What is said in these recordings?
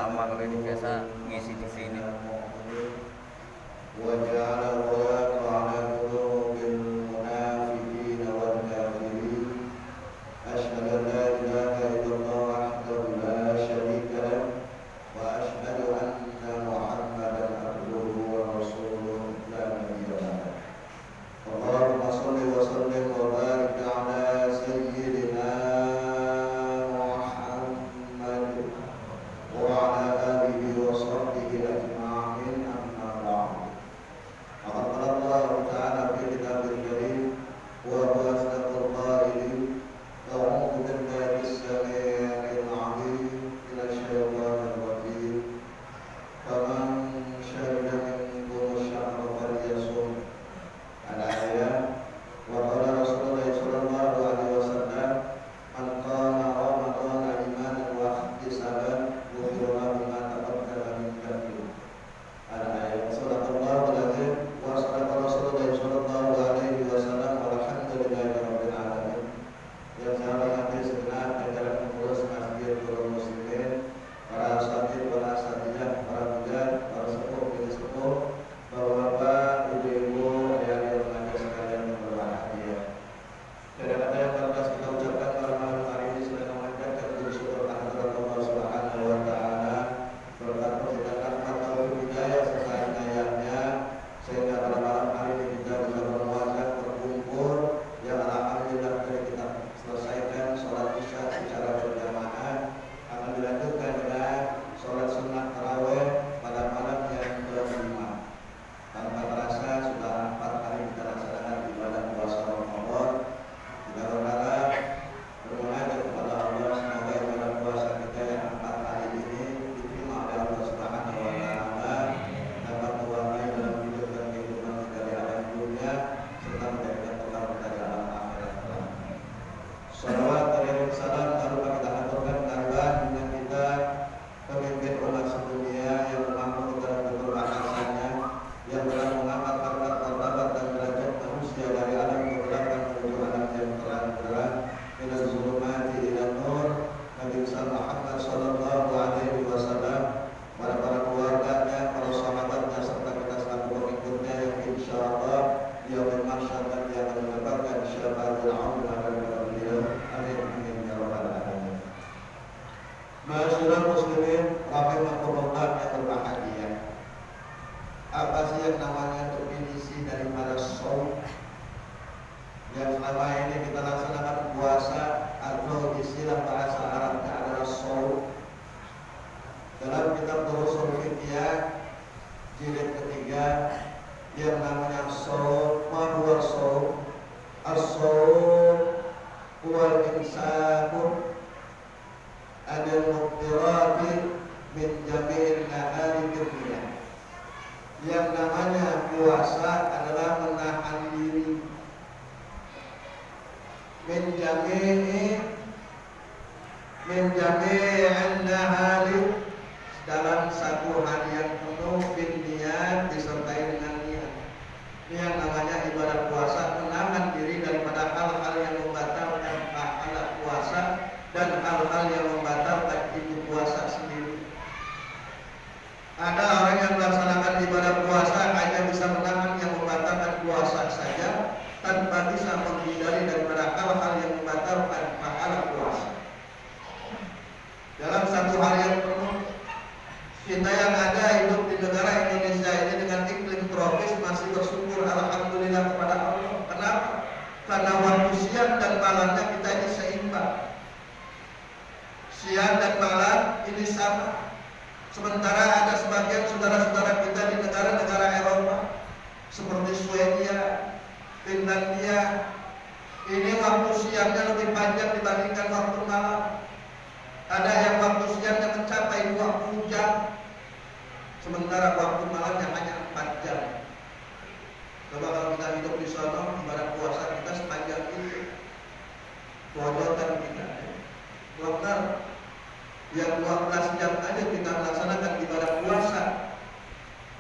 lama kalau ini biasa ngisi di sini. وجعل الغلاة على قلوب المنافقين والكافرين أشهد أن لا إله إلا الله وحده لا شريك له وأشهد أن محمدا عبده ورسوله لا نبي بعده اللهم صل وسلم وبارك على سيدنا محمد وعلى آله وصحبه أجمعين أما بعد فقد قال الله تعالى في كتابه الكريم وهو أصدق القائلين أعوذ بالله السميع العليم من الشيطان الرجيم فمن شهد منكم الشهر فليصم الآيات وقال رسول الله صلى الله عليه وسلم من قام رمضان إيمانا واحتسابا غفر له ما تقدم من ذنبه الآيات صدق الله العظيم وصدق رسول الله صلى الله عليه وسلم والحمد لله رب العالمين. Yang saya hormati segenap jajaran pengurus masjid kaum muslimin, para asatidz, para asatidjah, para mujahid, para sepuh, bini sepuh, bapak-bapak, ibu-ibu, adik-adik remaja sekalian yang berbahagia. Tidak ada kata yang pantas kita ucapkan pada malam hari ini selain memanjatkan puji syukur kehadirat Allah Subhanahu wa taala berkat persidangan atau hidayah serta inayahnya sehingga pada malam hari ini kita bisa bermuajat berkumpul yang alhamdulillah tadi kita selesaikan sholat isya secara berjamaah akan dilanjutkan dengan sholat sunnah tarawih pada malam yang kelima. Tanpa terasa sudah 4 hari kita laksanakan ibadah puasa Ramadan. Kita berharap bermunajat kepada Allah semoga ibadah puasa kita yang 4 hari ini diterima oleh Allah Subhanahu wa taala, dapat mewarnai dalam hidup dan kehidupan kita di alam dunia serta menjadikan bekal kita di alam akhirat. Shalawat dan salam tanpa kita aturkan kehadiran dengan kita pemimpin umat sedunia yang mampu dalam betul bahasanya, yang telah mengangkat harkat martabat dan derajat manusia dari alam kegelapan menuju alam yang terang, minaz zulumati ila nur, Nabi besar Muhammad sallallahu alaihi wasallam, para keluarganya, para sahabatnya serta kita selaku pengikutnya yang insyaallah di yaumil mahsyar dan dia akan mendapatkan syafaatul uzma daripada beliau. Amin amin ya rabbal alamin. Ma'asyiral muslimin rahimakumullah yang berbahagia. Apa sih yang namanya definisi daripada shaum yang selama ini kita laksanakan puasa atau istilah bahasa Arabnya adalah shaum? Dalam kitab Ushul Fiqh jilid ketiga yang namanya shaum, ma huwa shaum? As-shaum huwa al-imsaku anil muftirati min jami'il nahari birriyah. Yang namanya puasa adalah menahan diri min jami'il nahari dalam satu hari yang penuh bin niat disertai dengan niat. Ini yang namanya ibadah puasa, menahan diri daripada hal-hal yang membatalkan pahala puasa dan hal-hal yang membatalkan itu puasa sendiri. Ada orang yang melaksanakan ibadah puasa hanya bisa menahan yang membatalkan puasa saja tanpa bisa menghindari daripada hal-hal yang membatalkan pahala puasa. Dalam satu hari yang penuh, kita yang ada hidup di negara Indonesia ini dengan iklim tropis masih bersyukur alhamdulillah kepada Allah. Kenapa? Karena waktu siang dan malamnya kita ini seimbang. Siang dan malam ini sama. Sementara ada sebagian saudara-saudara kita di negara-negara Eropa seperti Swedia, Finlandia, ini waktu siangnya lebih panjang dibandingkan waktu malam. Ada yang waktu siangnya mencapai 20 jam, sementara waktu malamnya hanya 4 jam. Coba kalau kita hidup di sana, ibadah puasa kita sepanjang itu, bodohan kita. Dokter, yang 12 jam aja kita melaksanakan ibadah puasa,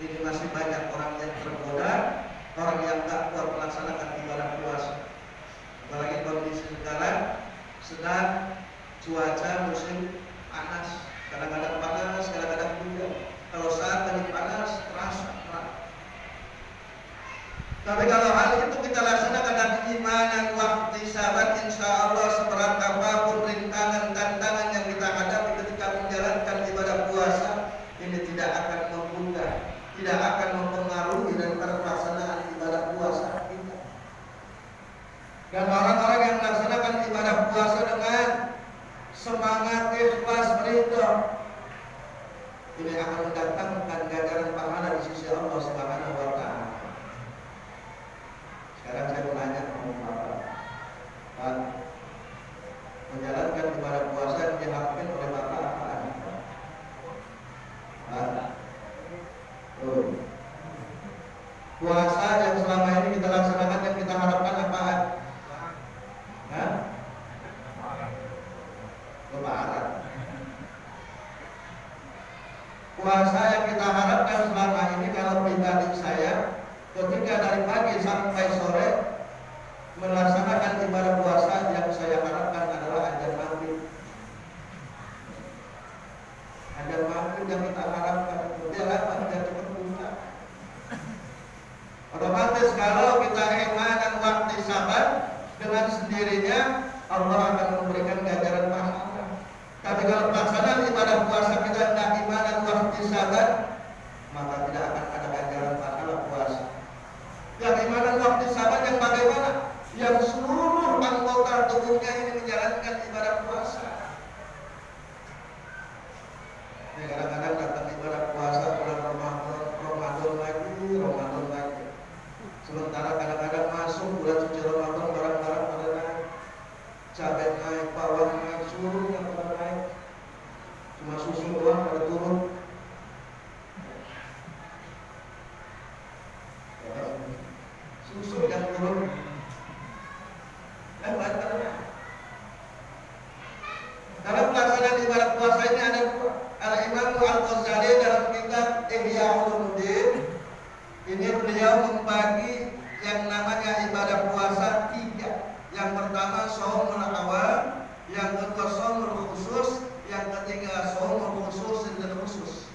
ini masih banyak orang yang tergoda, orang yang tak kuat melaksanakan ibadah puasa. Apalagi kondisi sekarang sedang cuaca musim panas, kadang-kadang panas, kadang-kadang Tapi kalau hal itu kita laksanakan dengan imanan waktu sahabat, insya Allah seberat apapun rintangan tantangan yang kita hadapi ketika menjalankan ibadah puasa ini tidak akan membuka, tidak akan mempengaruhi daripada pelaksanaan ibadah puasa kita. Dan orang-orang yang melaksanakan ibadah puasa dengan semangat ikhlas ridha, ini akan mendatangkan ganjaran pahala di sisi Allah Subhanahu wa taala. Sekarang saya mau nanya kepada Bapak, Pak, menjalankan ibadah puasa yang diharapkan oleh Bapak apaan? Pak, puasa yang selama ini kita laksanakan yang kita harapkan apaan? Hah? Lebaran. Puasa yang kita harapkan selama ini kalau pribadi saya, ketika dari pagi sampai sore melaksanakan ibadah puasa, yang saya harapkan adalah azan maghrib. Azan maghrib yang kita harapkan, dia apa? Dia cepat buka. Otomatis kalau kita imanan waktu sabat, dengan sendirinya Allah akan memberikan ganjaran pahala. Tapi kalau pelaksanaan ibadah puasa kita tidak imanan waktu sabat, maka tidak akan ada ganjaran pahala puasa. Yang imanan waktu sabat yang bagaimana? Yang seluruh anggota tubuhnya ini menjalankan ibadah puasa. Ini kadang-kadang datang ibadah puasa bulan Ramadan lagi. Sementara kadang-kadang masuk bulan suci Ramadan barang-barang pada naik, cabai naik, bawang naik, seluruhnya pada naik. Cuma susu doang pada turun. Susu yang turun. Dalam pelaksanaan ibadah puasa ini ada Al-Imam Al-Ghazali dalam kitab Ihya Ulumuddin. Ini beliau membagi yang namanya ibadah puasa 3. Yang pertama shaumul awal, yang kedua shaumul khusus, yang ketiga shaumul khusus dan khusus.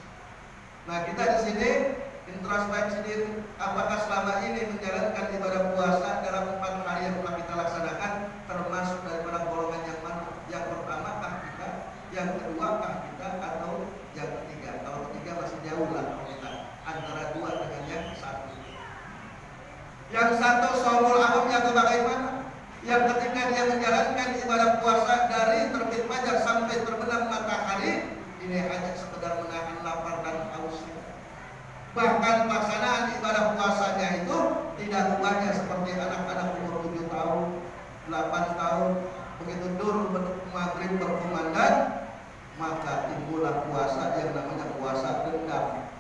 Nah, kita di sini introspeksi diri, apakah selama ini menjalankan ibadah puasa dalam 4 hari yang telah kita laksanakan termasuk daripada golongan yang mana? Yang pertama kah kita, yang kedua kah kita, atau yang ketiga? Kalau ketiga masih jauh lah kita antara 2 dengan yang 1. Yang satu shaumul awamnya atau bagaimana? Yang ketika dia menjalankan ibadah puasa dari terbit fajar sampai terbenam matahari, ini hanya sekedar menahan lapar dan haus. Bahkan pelaksanaan ibadah puasanya itu tidak ubahnya seperti anak-anak umur 7 tahun, 8 tahun. Begitu dulu maghrib berkumandang, maka timbullah puasa yang namanya puasa dendam.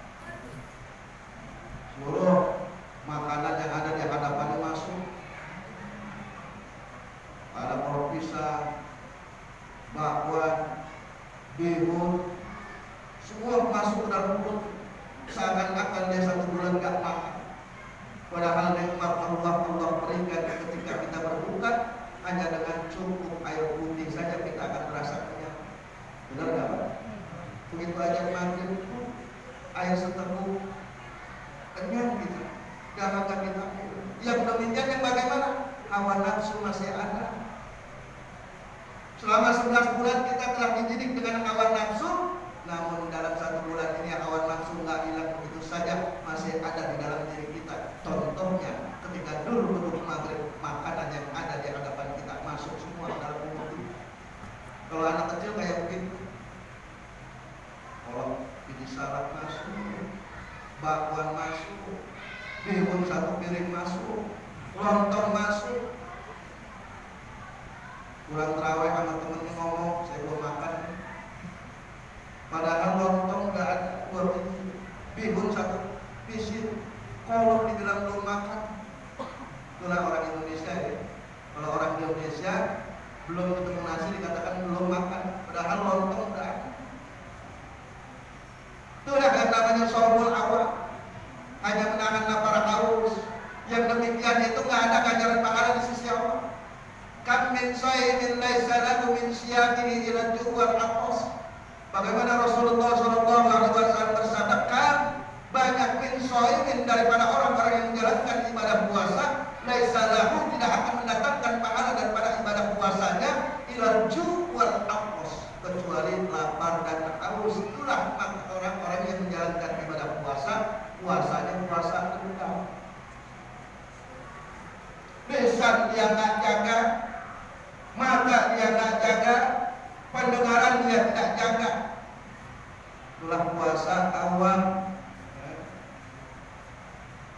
Seluruh makanan yang ada di hadapannya masuk. Ada kolak pisang, bakwan, bihun, semua masuk ke dalam mulut. Seakan-akan dia 1 bulan gak makan. Padahal nikmat Allah berikan ketika kita berbuka, hanya dengan cukup air putih saja kita akan merasa kenyang. Benar gak Pak? Begitu aja maghrib itu air seteguk, kenyang kita. Dahaga kita. Yang demikian yang bagaimana? Hawa nafsu masih ada. Selama 11 bulan kita telah dididik dengan hawa nafsu, namun dalam 1 bulan ini hawa nafsu nggak hilang begitu saja, masih ada di dalam diri kita. Contohnya, ketika dulu duduk maghrib, makanan yang ada di hadapan kita masuk semua dalam mulut. Kalau anak kecil kayak begitu, kalau biji salad masuk, bakwan masuk, bihun 1 piring masuk, lontong masuk. Pulang terawih sama temennya ngomong, saya belum makan. Padahal lontong udah ada 2 biji, bihun 1 pisin, kolak dibilang belum makan. Itulah orang Indonesia ya. Kalau orang Indonesia belum ketemu nasi dikatakan belum makan, padahal lontong udah ada. Itulah yang namanya shaumul awal, hanya menahan lapar haus. Yang demikian itu nggak ada ganjaran pahala di sisi Allah. Kam min shay'in laisa lahu min siyamihi ila al-ju' wal 'atas. Bagaimana Rasulullah sallallahu puasa awal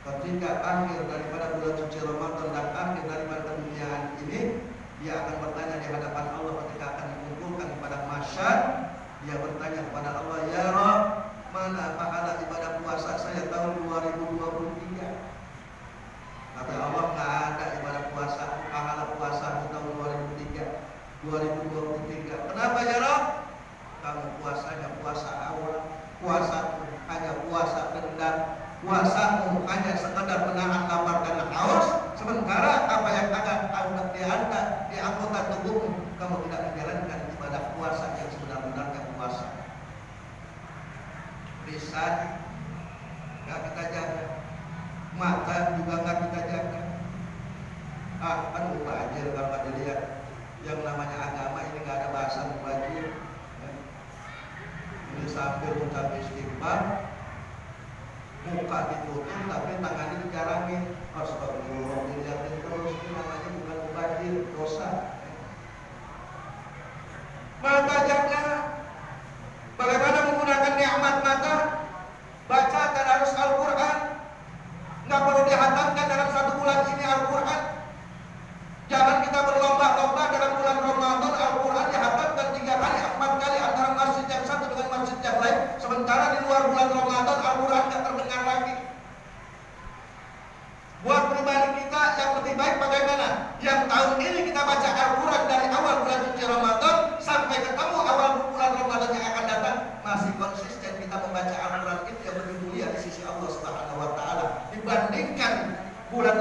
ketika akhir daripada bulan suci Ramadan dan akhir daripada keduniaan ini, dia akan bertanya di hadapan Allah ketika akan dikumpulkan pada masyar. Dia bertanya kepada Allah, ya Rabb, mana pahala ibadah puasa saya tahun 2023? Kata Allah, nggak ada ibadah puasa, pahala puasa tahun 2023. Kenapa ya Rabb? Kamu puasanya puasa awal, puasa hanya puasa dendam, puasamu hanya sekedar menahan lapar dan haus, sementara apa yang ada di anggota tubuhmu, kamu tidak menjalankan ibadah puasa yang sebenar-benarnya puasa. Lisan nggak kita jaga, mata juga nggak kita jaga. Kan mubazir kalau dilihat, yang namanya agama ini nggak ada bahasa mubazir. Ini sambil ucap istighfar, muka ditutup tapi tangannya dijarangin. Astagfirullah, dilihatin terus. Ini namanya bukan mubazir, dosa. Mata jangan